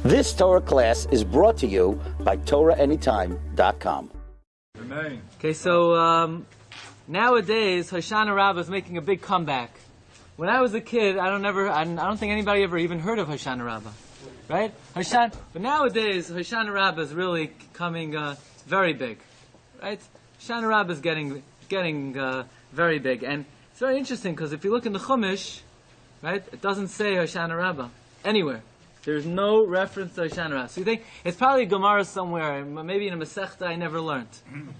This Torah class is brought to you by TorahAnytime.com. Okay, so nowadays Hoshanah Rabbah is making a big comeback. When I was a kid, I don't think anybody ever even heard of Hoshanah Rabbah, right? But nowadays Hoshanah Rabbah is really coming very big, right? Hoshanah Rabbah is getting very big, and it's very interesting because if you look in the Chumash, right, it doesn't say Hoshanah Rabbah anywhere. There's no reference to Hoshana Rabbah. So you think it's probably a Gemara somewhere, maybe in a Masechta I never learned.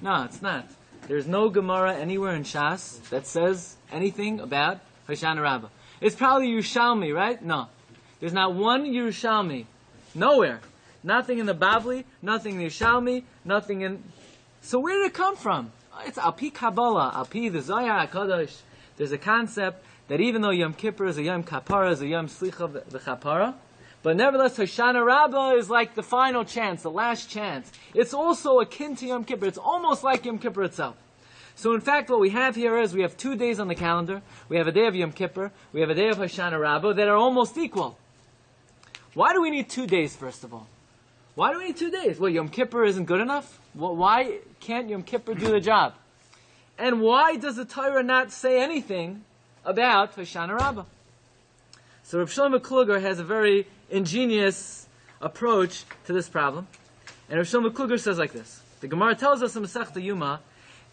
No, it's not. There's no Gemara anywhere in Shas that says anything about Hoshana Rabbah. It's probably Yerushalmi, right? No. There's not one Yerushalmi. Nowhere. Nothing in the Bavli, nothing in the Yerushalmi, nothing in... So where did it come from? It's Alpi Kabbalah, Alpi the Zohar HaKadosh. There's a concept that even though Yom Kippur is a Yom Kapara, is a Yom Slicha the Chapara, but nevertheless, Hoshana Rabbah is like the final chance, the last chance. It's also akin to Yom Kippur. It's almost like Yom Kippur itself. So in fact, what we have here is we have 2 days on the calendar. We have a day of Yom Kippur. We have a day of Hoshana Rabbah that are almost equal. Why do we need 2 days, first of all? Why do we need 2 days? Well, Yom Kippur isn't good enough? Well, why can't Yom Kippur do the job? And why does the Torah not say anything about Hoshana Rabbah? So Rav Shlomo Kluger has a very ingenious approach to this problem. And Rav Shlomo Kluger says like this. The Gemara tells us in Masechta Yuma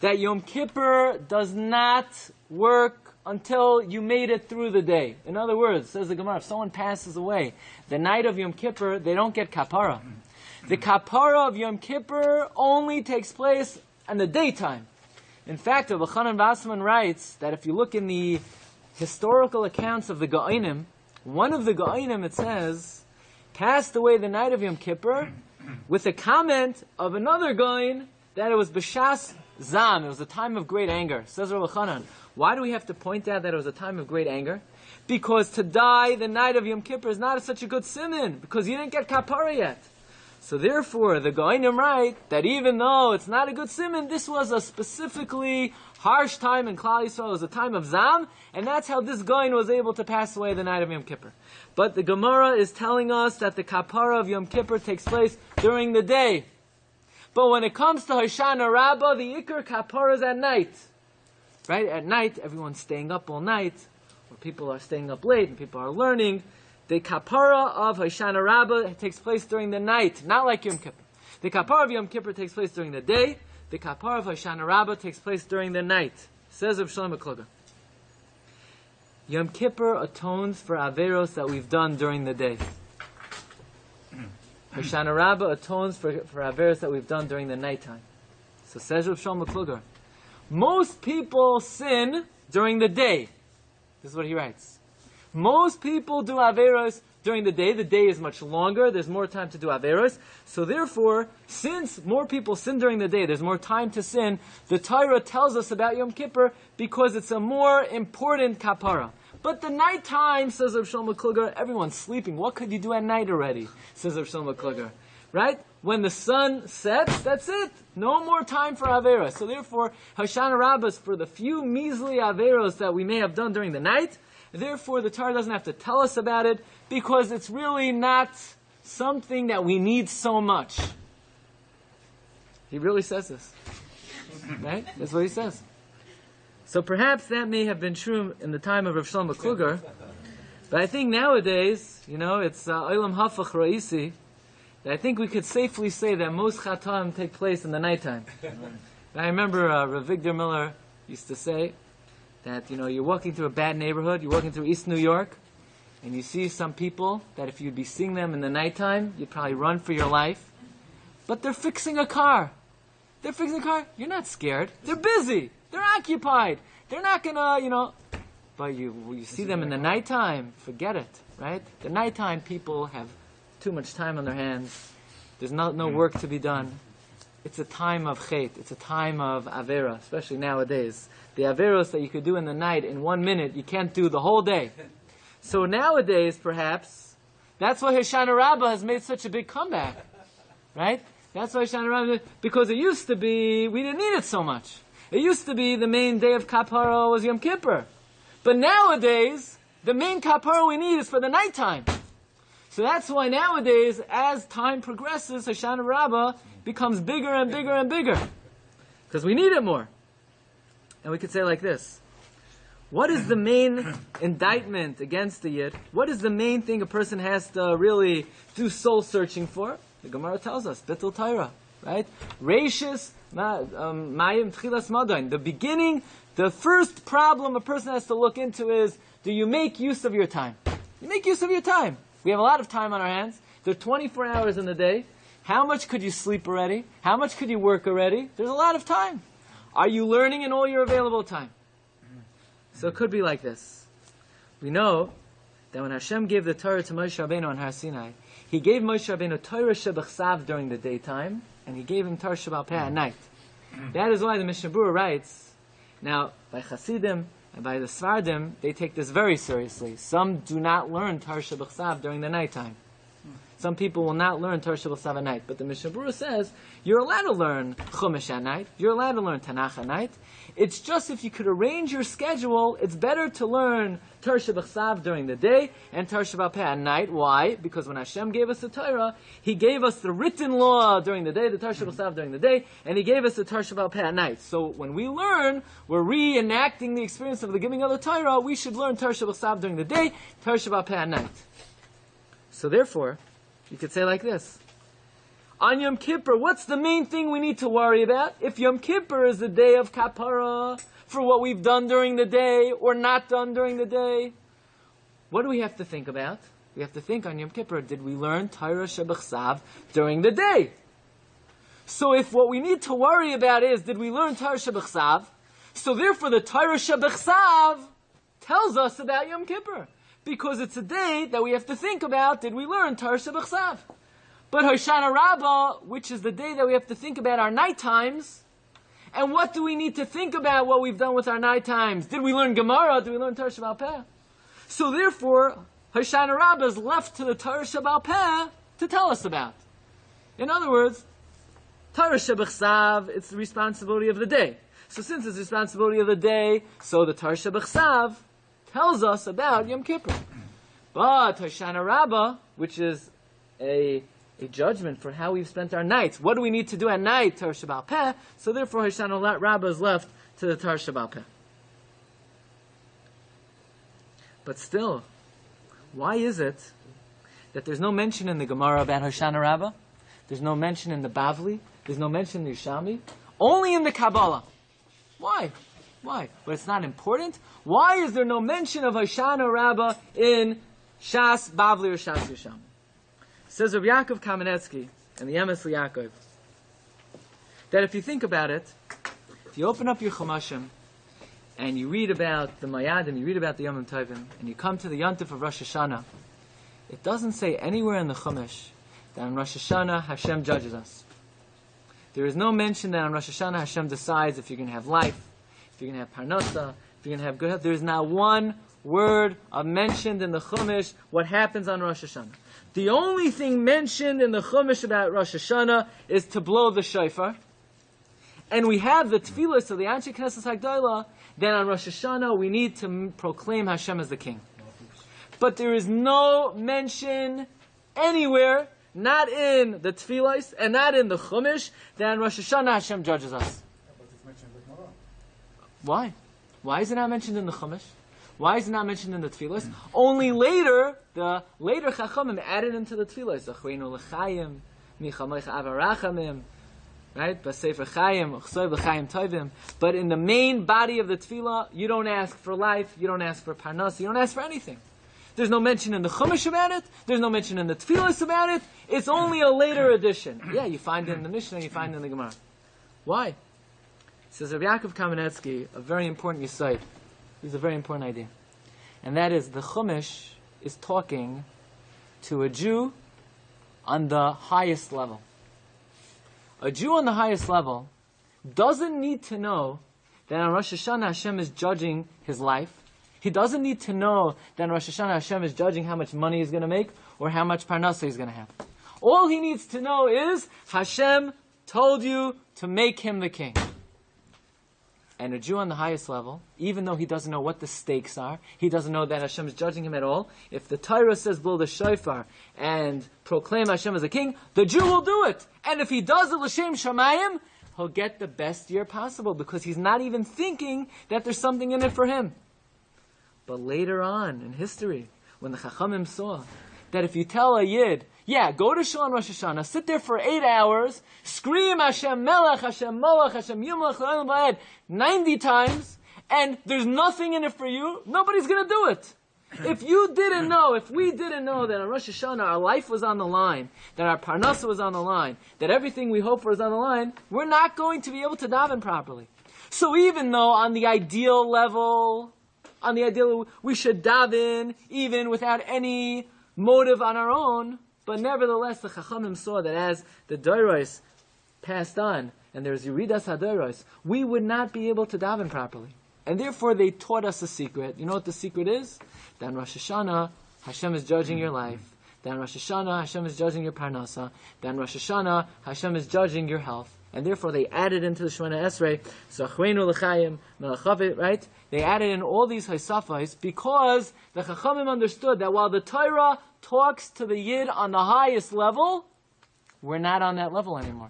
that Yom Kippur does not work until you made it through the day. In other words, says the Gemara, if someone passes away the night of Yom Kippur, they don't get kapara. The kapara of Yom Kippur only takes place in the daytime. In fact, Rabbi Chanan Vassman writes that if you look in the historical accounts of the Gaonim, one of the Gaonim, it says, passed away the night of Yom Kippur with a comment of another Gaon that it was B'shas Zam, it was a time of great anger. Says Rabbi Chanan, why do we have to point out that it was a time of great anger? Because to die the night of Yom Kippur is not such a good siman, because you didn't get kapara yet. So therefore, the Gaonim write that even though it's not a good siman, this was a specifically harsh time in Klal Yisrael. It was a time of Zam, and that's how this Gaon was able to pass away the night of Yom Kippur. But the Gemara is telling us that the kapara of Yom Kippur takes place during the day. But when it comes to Hoshana Rabbah, the Iker kapara is at night. Right? At night, everyone's staying up all night, or people are staying up late, and people are learning. The kapara of Hoshana Rabbah takes place during the night, not like Yom Kippur. The kapara of Yom Kippur takes place during the day. The kapara of Hoshana Rabbah takes place during the night. Says Rav Shlomo Kluger. Yom Kippur atones for averos that we've done during the day. Hoshana Rabbah atones for averos that we've done during the nighttime. So says Rav Shlomo Kluger. Most people sin during the day. This is what he writes. Most people do averos during the day. The day is much longer. There's more time to do averos. So therefore, since more people sin during the day, there's more time to sin, the Torah tells us about Yom Kippur because it's a more important kapara. But the nighttime, says Rav Shlomo Kluger, everyone's sleeping. What could you do at night already? Says Rav Shlomo Kluger. Right? When the sun sets, that's it. No more time for averos. So therefore, Hoshana Rabbah is for the few measly averos that we may have done during the night. Therefore, the Torah doesn't have to tell us about it because it's really not something that we need so much. He really says this. Right? That's what he says. So perhaps that may have been true in the time of Rav Shlomo Kluger, but I think nowadays, it's Olam Hafach Ra'isi, that I think we could safely say that most Chatam take place in the nighttime. I remember Rav Victor Miller used to say that, you're walking through a bad neighborhood, you're walking through East New York, and you see some people that if you'd be seeing them in the nighttime, you'd probably run for your life. But they're fixing a car. They're fixing a car. You're not scared. They're busy. They're occupied. They're not gonna, But you see them in the nighttime, forget it, right? The nighttime people have too much time on their hands. There's no work to be done. It's a time of chet. It's a time of avera, especially nowadays. The averos that you could do in the night in 1 minute, you can't do the whole day. So nowadays, perhaps, that's why Hoshana Rabbah has made such a big comeback. Right? That's why Hoshana Rabbah, because it used to be, we didn't need it so much. It used to be the main day of Kapara was Yom Kippur. But nowadays, the main Kapara we need is for the nighttime. So So that's why nowadays, as time progresses, Hoshanah Rabbah becomes bigger and bigger and bigger. Because we need it more. And we could say like this. What is the main indictment against the Yid? What is the main thing a person has to really do soul searching for? The Gemara tells us, Bittul Torah, right? Reishis Mayim Tchilas Madain. The beginning, the first problem a person has to look into is, do you make use of your time? You make use of your time. We have a lot of time on our hands. There are 24 hours in the day. How much could you sleep already? How much could you work already? There's a lot of time. Are you learning in all your available time? So it could be like this. We know that when Hashem gave the Torah to Moshe Rabbeinu on Har Sinai, He gave Moshe Rabbeinu Torah Shebechsav during the daytime, and He gave him Torah Shebal Peh at night. That is why the Mishnah Berurah writes, now, by Hasidim and by the Svardim, they take this very seriously. Some do not learn Torah Shebechsav during the nighttime. Some people will not learn Torah Shebechsav at night. But the Mishnah Berurah says, you're allowed to learn Chumash at night. You're allowed to learn Tanakh at night. It's just if you could arrange your schedule, it's better to learn Torah Shebechsav during the day and Torah Shebal Peh at night. Why? Because when Hashem gave us the Torah, He gave us the written law during the day, the Torah Shebechsav during the day, and He gave us the Torah Shebal Peh at night. So when we learn, we're reenacting the experience of the giving of the Torah. We should learn Torah Shebechsav during the day, Torah Shebal Peh at night. So therefore, you could say like this. On Yom Kippur, what's the main thing we need to worry about? If Yom Kippur is the day of kapara for what we've done during the day or not done during the day, what do we have to think about? We have to think on Yom Kippur, did we learn Torah Shebechsav during the day? So if what we need to worry about is, did we learn Torah Shebechsav? So therefore the Torah Shebechsav tells us about Yom Kippur. Because it's a day that we have to think about, did we learn Torah Shebechsav? But Hoshanah Rabbah, which is the day that we have to think about our night times, and what do we need to think about what we've done with our night times? Did we learn Gemara? Did we learn Torah Shebal Peh? So therefore, Hoshanah Rabbah is left to the Torah Shebal Peh to tell us about. In other words, Torah Shebechsav, it's the responsibility of the day. So since it's the responsibility of the day, so the Torah Shebechsav tells us about Yom Kippur. But Hoshanah Rabbah, which is a judgment for how we've spent our nights. What do we need to do at night? Torah Shebal Peh. So therefore Hoshanah Rabbah is left to the Torah Shebal Peh. But still, why is it that there's no mention in the Gemara about Hoshanah Rabbah? There's no mention in the Bavli? There's no mention in the Yerushalmi? Only in the Kabbalah. Why? Why? But it's not important? Why is there no mention of Hoshanah Rabbah in Shas Bavli or Shas Yerushalmi? Says Rabbi Yaakov Kamenetsky and the Emes Yaakov that if you think about it, if you open up your Chumashim and you read about the Mayadim, you read about the Yom Tovim, and you come to the Yontif of Rosh Hashanah, it doesn't say anywhere in the Chumash that on Rosh Hashanah Hashem judges us. There is no mention that on Rosh Hashanah Hashem decides if you're going to have life, if you're going to have parnasa, if you're going to have good health. There is not one word mentioned in the Chumash what happens on Rosh Hashanah. The only thing mentioned in the Chumash about Rosh Hashanah is to blow the shofar. And we have the tefillos of the Anshe Knesset HaGdolah, that on Rosh Hashanah we need to proclaim Hashem as the King. But there is no mention anywhere, not in the tefillos and not in the Chumash, that on Rosh Hashanah Hashem judges us. Why? Why is it not mentioned in the Chumash? Why is it not mentioned in the Tefillos? Only later, the later Chachamim added into the Tefillos. Achreinu l'chaim, michamecha avarachamim, right? B'sefer chayim, uchsoy b'chayim tovim. But in the main body of the Tefillah, you don't ask for life, you don't ask for parnas, you don't ask for anything. There's no mention in the Chumash about it, there's no mention in the Tefillos about it, it's only a later addition. Yeah, you find it in the Mishnah, you find it in the Gemara. Why? Says Rabbi Yaakov Kamenetsky, a very important yesod. This is a very important idea. And that is, the Chumash is talking to a Jew on the highest level. A Jew on the highest level doesn't need to know that on Rosh Hashanah Hashem is judging his life. He doesn't need to know that on Rosh Hashanah Hashem is judging how much money he's going to make or how much parnasa he's going to have. All he needs to know is Hashem told you to make him the king. And a Jew on the highest level, even though he doesn't know what the stakes are, he doesn't know that Hashem is judging him at all. If the Torah says blow the shofar and proclaim Hashem as a king, the Jew will do it. And if he does it l'shem shamayim, he'll get the best year possible because he's not even thinking that there's something in it for him. But later on in history, when the Chachamim saw that if you tell a Yid, yeah, go to Shul on Rosh Hashanah, sit there for 8 hours, scream Hashem Melech, Hashem Molech, Hashem Yumlech, L'olam Va'ed 90 times, and there's nothing in it for you, nobody's going to do it. If you didn't know, if we didn't know that on Rosh Hashanah our life was on the line, that our parnasa was on the line, that everything we hope for is on the line, we're not going to be able to daven properly. So even though on the ideal level, we should daven even without any motive on our own, but nevertheless, the Chachamim saw that as the Doros passed on, and there's Yeridas HaDoros, we would not be able to daven properly. And therefore, they taught us a secret. You know what the secret is? That in Rosh Hashanah, Hashem is judging your life. That in Rosh Hashanah, Hashem is judging your parnasa. That in Rosh Hashanah, Hashem is judging your health. And therefore, they added into the Shemona Esrei, Zachreinu l'chaim, Melachavit, right? They added in all these Haisafais because the Chachamim understood that while the Torah talks to the Yid on the highest level, we're not on that level anymore.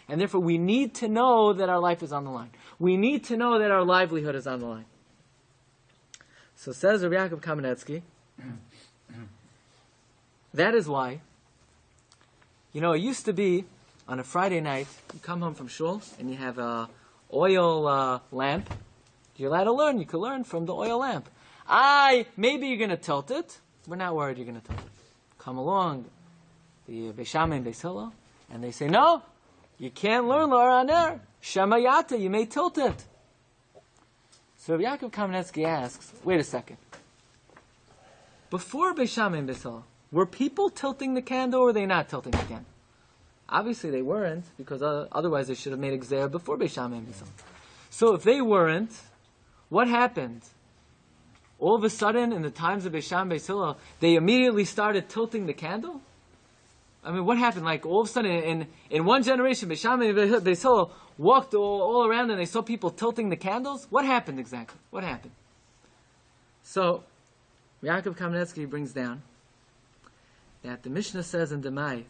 And therefore, we need to know that our life is on the line. We need to know that our livelihood is on the line. So says Rabbi Yaakov Kamenetsky, that is why, it used to be on a Friday night, you come home from shul and you have a oil lamp. You're allowed to learn. You can learn from the oil lamp. Maybe you're going to tilt it. We're not worried you're going to tilt it. Come along, the Beis Shammai and Beis Hillel, and they say, no, you can't learn L'or Aner. Shema Yata, you may tilt it. So Rabbi Yaakov Kamenetsky asks, wait a second. Before Beis Shammai and Beis Hillel, were people tilting the candle or were they not tilting the candle? Obviously they weren't, because otherwise they should have made a gzeira before Beis Shammai and Beis Hillel. So if they weren't, what happened? All of a sudden, in the times of Beis Shammai and Beis Hillel, they immediately started tilting the candle? I mean, what happened? Like, all of a sudden, in one generation, Beis Shammai and Beis Hillel walked all around and they saw people tilting the candles? What happened exactly? What happened? So, Yaakov Kamenetsky brings down that the Mishnah says in Demai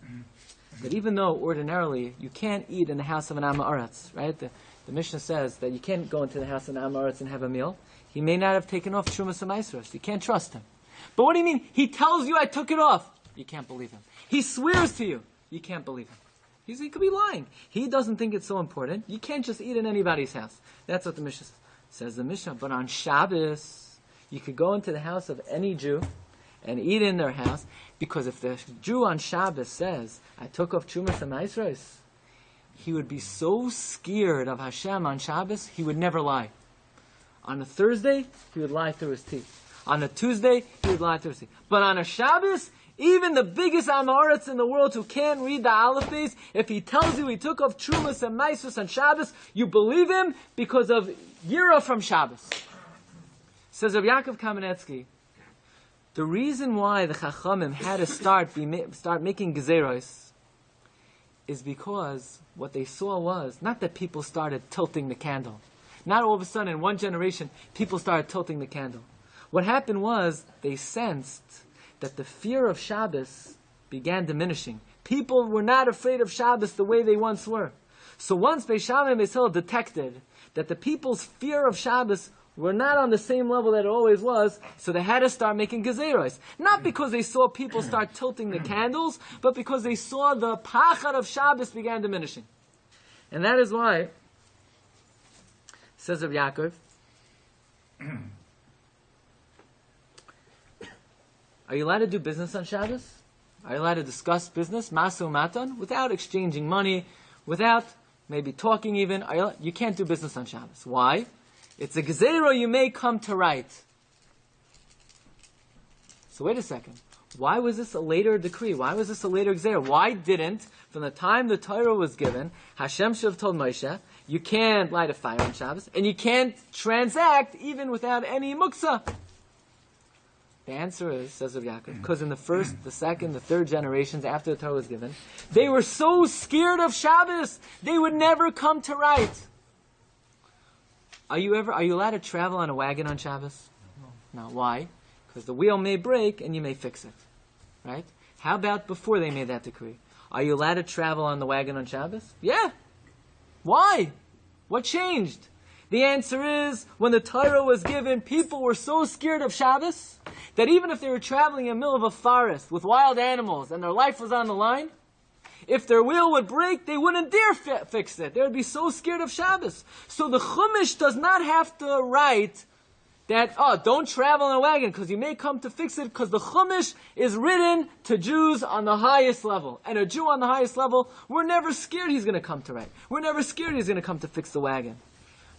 that even though ordinarily you can't eat in the house of an Am Ha'aretz, right? The Mishnah says that you can't go into the house of an Am Ha'aretz and have a meal. He may not have taken off Trumas HaMaasros. You can't trust him. But what do you mean? He tells you I took it off. You can't believe him. He swears to you. You can't believe him. He could be lying. He doesn't think it's so important. You can't just eat in anybody's house. That's what the Mishnah says. Says the Mishnah. But on Shabbos, you could go into the house of any Jew and eat in their house, because if the Jew on Shabbos says, I took off Trumas HaMaasros, he would be so scared of Hashem on Shabbos, he would never lie. On a Thursday, he would lie through his teeth. On a Tuesday, he would lie through his teeth. But on a Shabbos, even the biggest Am Ha'aretz in the world who can't read the Aleph Beis, if he tells you he took off Trumas and Maasros on Shabbos, you believe him because of Yira from Shabbos. Says Rabbi Yaakov Kamenetsky, the reason why the Chachamim had to start making Gezeros is because what they saw was, not that people started tilting the candle. Not all of a sudden in one generation, people started tilting the candle. What happened was, they sensed that the fear of Shabbos began diminishing. People were not afraid of Shabbos the way they once were. So once Beis Shammai and Beis Hillel detected that the people's fear of Shabbos were not on the same level that it always was, so they had to start making gezeros. Not because they saw people start tilting the candles, but because they saw the pachad of Shabbos began diminishing. And that is why, says Rabbi Yaakov, are you allowed to do business on Shabbos? Are you allowed to discuss business, masu matan, without exchanging money, without maybe talking even? You can't do business on Shabbos. Why? It's a gezerah you may come to right. So wait a second. Why was this a later decree? Why was this a later gezerah? Why didn't, from the time the Torah was given, Hashem should have told Moshe, you can't light a fire on Shabbos, and you can't transact even without any muktzah? The answer is, says Rabbi Yaakov, because in the first, the second, the third generations after the Torah was given, they were so scared of Shabbos, they would never come to right. Are you allowed to travel on a wagon on Shabbos? No. Why? Because the wheel may break and you may fix it. Right? How about before they made that decree? Are you allowed to travel on the wagon on Shabbos? Yeah. Why? What changed? The answer is, when the Torah was given, people were so scared of Shabbos that even if they were traveling in the middle of a forest with wild animals and their life was on the line, if their wheel would break, they wouldn't dare fix it. They would be so scared of Shabbos. So the Chumash does not have to write that, don't travel in a wagon because you may come to fix it, because the Chumash is written to Jews on the highest level. And a Jew on the highest level, we're never scared he's going to come to write. We're never scared he's going to come to fix the wagon.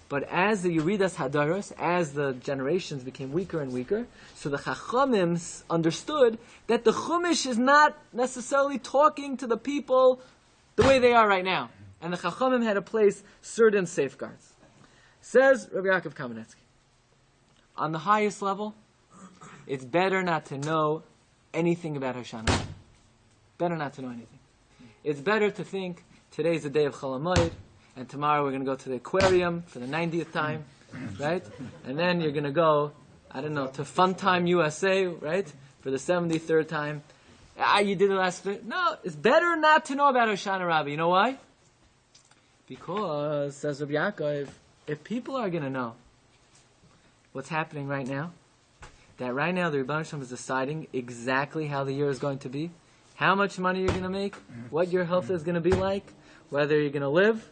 But as the Yeridas Hadaros, as the generations became weaker and weaker, so the Chachamim understood that the Chumash is not necessarily talking to the people the way they are right now. And the Chachamim had to place certain safeguards. Says Rabbi Yaakov Kamenetsky, on the highest level, it's better not to know anything about Hoshana. Better not to know anything. It's better to think today's the day of Chol HaMoed, and tomorrow we're going to go to the aquarium for the 90th time, right? And then you're going to go, to Fun Time USA, right? For the 73rd time. You did the last... No, it's better not to know about Hoshanah Rabbah. You know why? Because, says Rabbi Yaakov, if people are going to know what's happening right now, that right now the Rebbe Shem is deciding exactly how the year is going to be, how much money you're going to make, what your health is going to be like, whether you're going to live,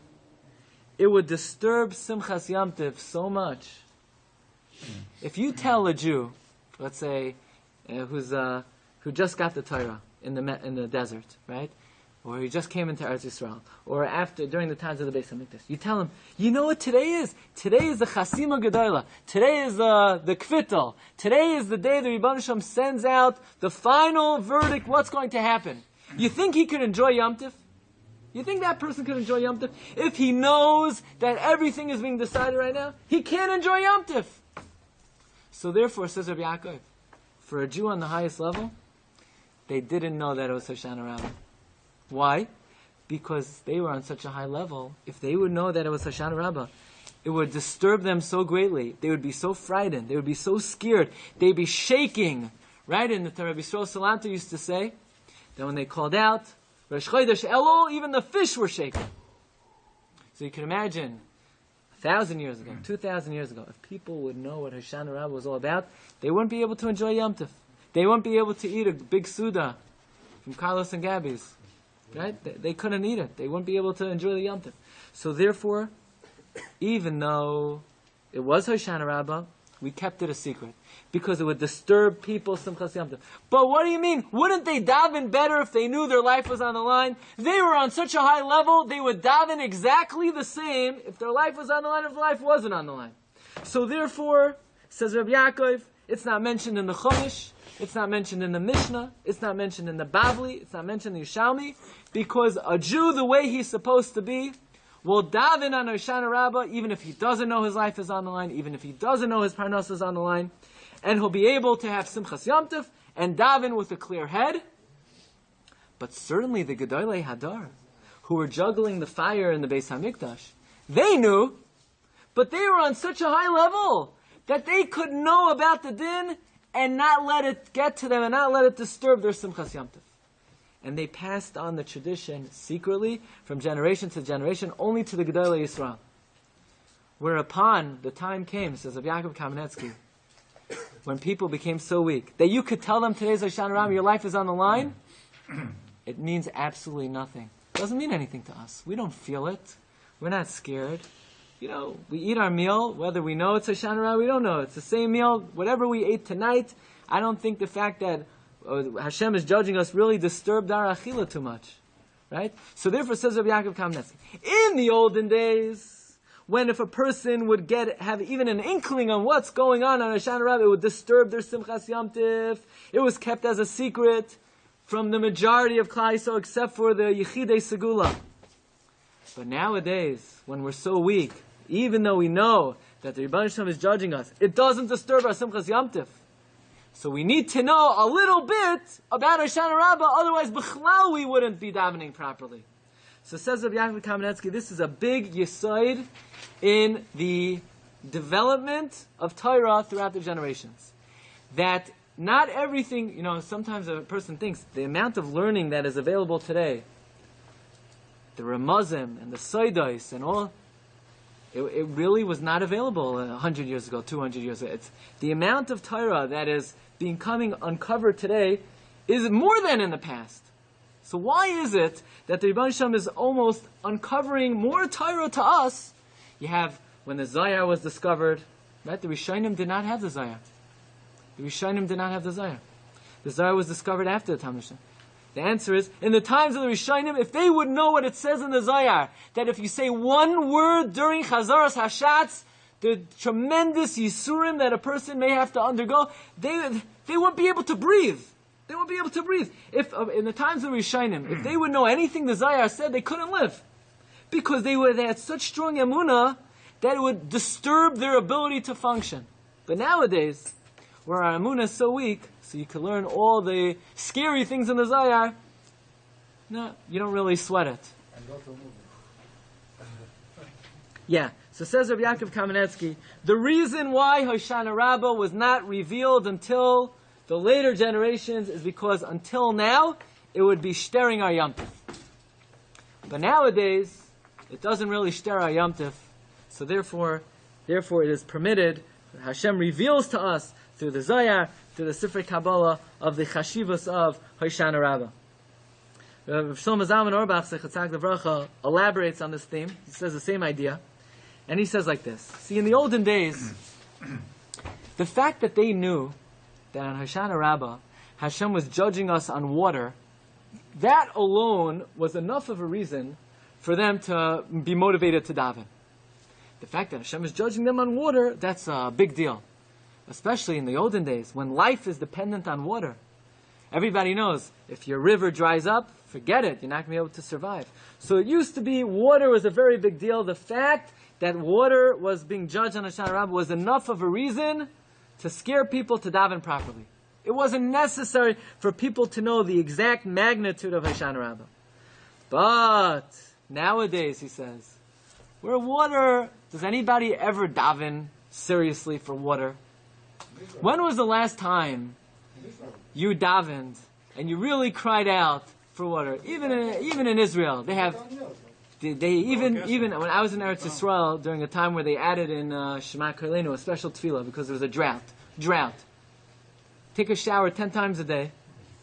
it would disturb Simchas Yom Tov so much. If you tell a Jew, let's say, who just got the Torah in the desert, right? Or he just came into Eretz Yisrael, or during the times of the Beis Hamikdash, you tell him, you know what today is? Today is the Chasima Gedola. Today is the Kvitel. Today is the day the Rebbe Shem sends out the final verdict, what's going to happen. You think he could enjoy Yom Tov? You think that person could enjoy Yom Tov? If he knows that everything is being decided right now, he can't enjoy Yom Tov. So therefore, says Rabbi Yaakov, for a Jew on the highest level, they didn't know that it was Hoshanah Rabbah. Why? Because they were on such a high level. If they would know that it was Hoshanah Rabbah, it would disturb them so greatly. They would be so frightened. They would be so scared. They'd be shaking. Right? And the Rabbi Yisrael Salanter used to say that when they called out, Rosh Chodesh Elul, even the fish were shaking. So you can imagine, 1,000 years ago, 2,000 years ago, if people would know what Hoshanah Rabbah was all about, they wouldn't be able to enjoy Yom Tov. They wouldn't be able to eat a big Suda from Carlos and Gabby's. Right? They couldn't eat it. They wouldn't be able to enjoy the Yom Tov. So therefore, even though it was Hoshanah Rabbah, we kept it a secret. Because it would disturb people Simchas Yom Tov. But what do you mean? Wouldn't they daven better if they knew their life was on the line? They were on such a high level, they would daven exactly the same if their life was on the line, if their life wasn't on the line. So therefore, says Rabbi Yaakov, it's not mentioned in the Chumash, it's not mentioned in the Mishnah, it's not mentioned in the Bavli, it's not mentioned in the Yishalmi, because a Jew, the way he's supposed to be, will daven on Hoshanah Rabbah, even if he doesn't know his life is on the line, even if he doesn't know his parnas is on the line, and he'll be able to have Simchas Yom Tov and daven with a clear head. But certainly the Gedolei Hadar, who were juggling the fire in the Beis Hamikdash, they knew, but they were on such a high level that they could know about the din and not let it get to them and not let it disturb their Simchas Yom Tov. And they passed on the tradition secretly from generation to generation only to the Gedolei Yisrael. Whereupon the time came, says Rabbi Yaakov Kamenetsky, when people became so weak that you could tell them today's Hoshanah Rabbah, your life is on the line, it means absolutely nothing. It doesn't mean anything to us. We don't feel it. We're not scared. We eat our meal, whether we know it's Hoshanah Rabbah, we don't know. It's the same meal, whatever we ate tonight. I don't think the fact that Hashem is judging us really disturbed our achila too much. Right? So therefore, says Rabbi Yaakov Kamenetsky, in the olden days, when if a person would have even an inkling on what's going on Hoshanah Rabbah, it would disturb their Simchas Yom Tov. It was kept as a secret from the majority of Klal Yisrael, except for the Yechidei Segula. But nowadays, when we're so weak, even though we know that the Rebbe Shem is judging us, it doesn't disturb our Simchas Yom Tov. So we need to know a little bit about Hoshanah Rabbah, otherwise b'chlal we wouldn't be davening properly. So says Rabbi Yaakov Kamenetsky, this is a big yesod in the development of Torah throughout the generations. That not everything, sometimes a person thinks the amount of learning that is available today, the Ramazim and the Soidos and all, it really was not available 100 years ago, 200 years ago. It's the amount of Torah that is becoming uncovered today is more than in the past. So why is it that the Rebbe Shem is almost uncovering more Torah to us? You have, when the Zohar was discovered, right? The Rishonim did not have the Zohar. The Rishonim did not have the Zohar. The Zohar was discovered after the Talmud. The answer is, in the times of the Rishonim, if they would know what it says in the Zohar, that if you say one word during Chazaras Hashatz, the tremendous Yisurim that a person may have to undergo, they won't be able to breathe. They won't be able to breathe. If in the times of the Rishonim, if they would know anything the Zohar said, they couldn't live. Because they had such strong emunah that it would disturb their ability to function. But nowadays, where our emunah is so weak, so you can learn all the scary things in the Zohar, no, you don't really sweat it. Yeah, so says Rabbi Yaakov Kamenetsky, the reason why Hoshanah Rabbah was not revealed until the later generations is because until now, it would be shtering our Yom Tov. But nowadays, it doesn't really shter our Yom Tov, so therefore it is permitted, Hashem reveals to us through the Zohar, through the Sifrei Kabbalah, of the Chashivas of Hoshanah Rabbah. Rav Shlomo Zalman Auerbach, Zechatzak Levracha, elaborates on this theme. He says the same idea. And he says like this. See, in the olden days, the fact that they knew that on Hoshanah Rabbah, Hashem was judging us on water, that alone was enough of a reason for them to be motivated to daven. The fact that Hashem is judging them on water, that's a big deal. Especially in the olden days, when life is dependent on water. Everybody knows, if your river dries up, forget it, you're not going to be able to survive. So it used to be, water was a very big deal. The fact that water was being judged on Hoshanah Rabbah was enough of a reason to scare people to daven properly. It wasn't necessary for people to know the exact magnitude of Hoshanah Rabbah. But nowadays, he says, where water, does anybody ever daven seriously for water? When was the last time you davened and you really cried out for water? Even in Israel, they have. Even when I was in Eretz Yisrael during a time where they added in Shema Karleinu a special tefillah because there was a drought. Take a shower 10 times a day,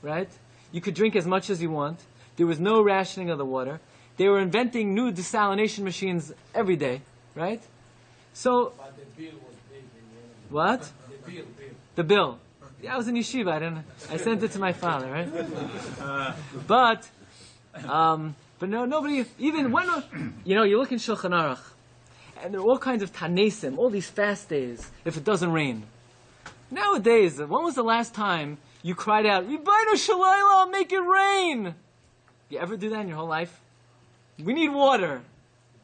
right? You could drink as much as you want. There was no rationing of the water. They were inventing new desalination machines every day, right? So, but the bill was big. What? The bill. Yeah, I was in yeshiva. I sent it to my father, right? But no, nobody. Even when you look in Shulchan Aruch, and there are all kinds of tanesim, all these fast days. If it doesn't rain, nowadays, when was the last time you cried out, "Ribono Shalayla, make it rain"? You ever do that in your whole life? We need water.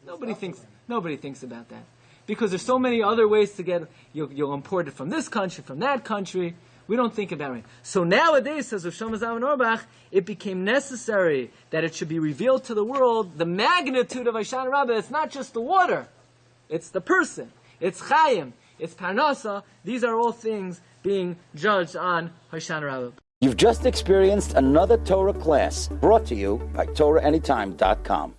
Nobody thinks about that. Because there's so many other ways to get, you'll import it from this country, from that country. We don't think about it. So nowadays, says Rav Shlomo Zalman Auerbach, it became necessary that it should be revealed to the world the magnitude of Hoshanah Rabbah. It's not just the water. It's the person. It's Chaim. It's Parnasa. These are all things being judged on Hoshanah Rabbah. You've just experienced another Torah class brought to you by TorahAnytime.com.